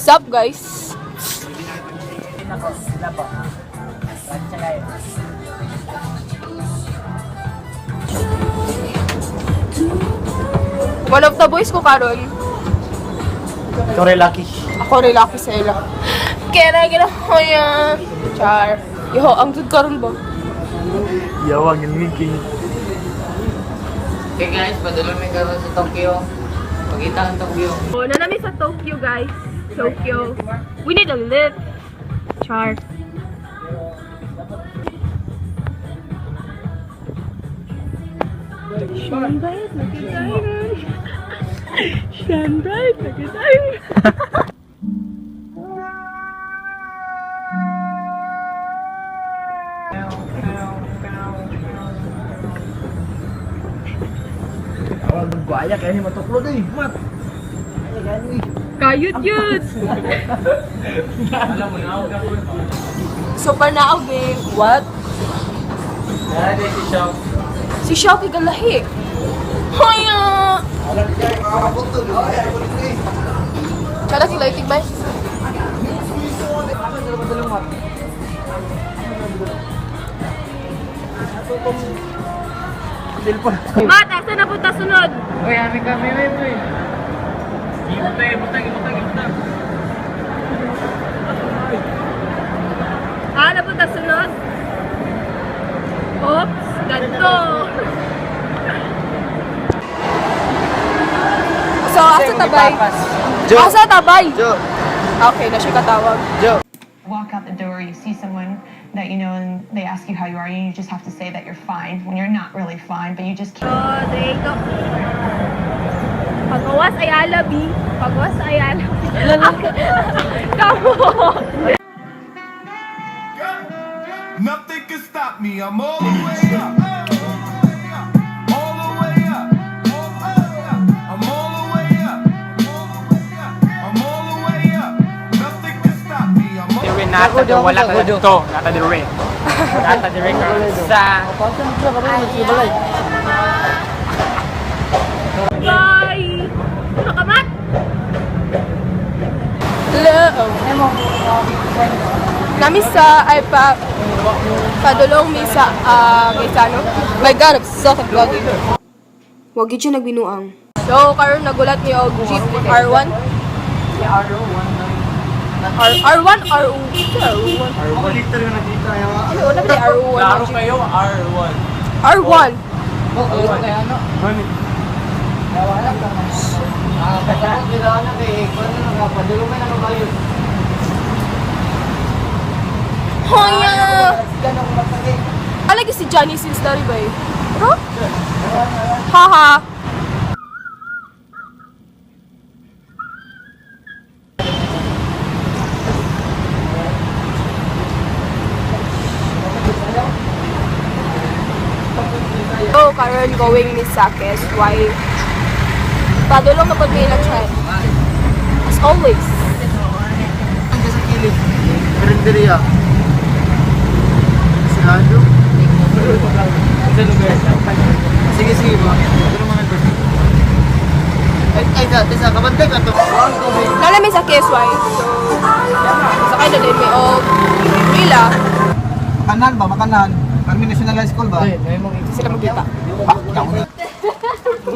Sup guys? One of the boys ko karon. Ikaw rin lucky. Ako rin lucky sa ila. Kaya ko yan. Char. Yo, ang good karon ba? Yawang yung linking. Okay guys, padulong may karoon sa Tokyo. Pagkita ang Tokyo. Oh, nanami sa Tokyo guys. Tokyo. We need a lift. Char. Shine bright like a diamond. Shine bright like a diamond. Awal berbahaya kayaknya matuklod eh. Mat. Kayut yun. So panaog eh. What? Dahil si Shop. Si Shao kay galahi. Haya! Kada kila itig ba? Mat, asa na punta sunod? Uy, amin kami, uy. Ibutang. Ah, napunta sunod? Oops, ganito. So, asa tabay? Jo. Asa tabay? Jo. Okay, na siya katawag. Jo. Walk out the door, you see someone that you know and they ask you how you are, and you just have to say that you're fine when you're not really fine, but you just So, can't. there you go. Pagawas ay alabi. Pagawas ay alabi. Come on. Nothing can stop me. I'm all the way up. All the way up. I'm all the way up. I'm all the way up. Nothing can stop me. I'm all Dirin nata do wala ka dito. Nata dirin. Nata dirin ka sa Bye! Ano ka, Mat? Hello! Nami sa, ay padulong mi sa, Gaisano. My God, nagsasak ang vlogging. Huwag yun siya nagbinuang. So, karon nagulat niyo og jeep R1. R1, RU. R1. R1 liter na nakita ya. Ano, wala ba R1? Klaro kayo R1. R1. Gani. Kapag kailangan na kay Ekwan na nakapadulong may nakabayos. Hoya! Alagi si Johnny since dari ba eh? Bro? Haha! Oh, karon going ni Sakes. Why? Padulong na pag may ilang as always. Ang sa kilid. Karinderya. Si Ando. Sige ba. Pero mga birthday. Ay, sa kabantay ka to. Nalamay sa KSY. So, sakay na din may Rila. Kanan ba? Makanan. Kami National High School ba? Sila magkita.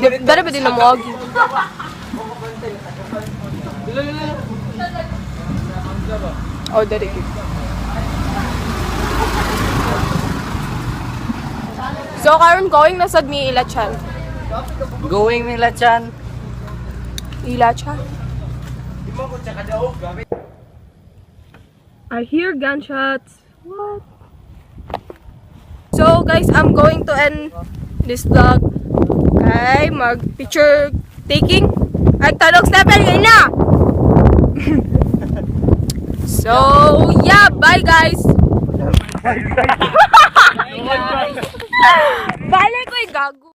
Dari ba din na mo? Oh, dari. So, karon going na sad mi Ilachan. Going nila Chan. Ilachan. I hear gunshots. What? So, guys, I'm going to end this vlog. Ay, mag-picture taking. Ay, tanong snapper ngayon na! So, yeah, bye guys! Bye guys! Balik ko gago.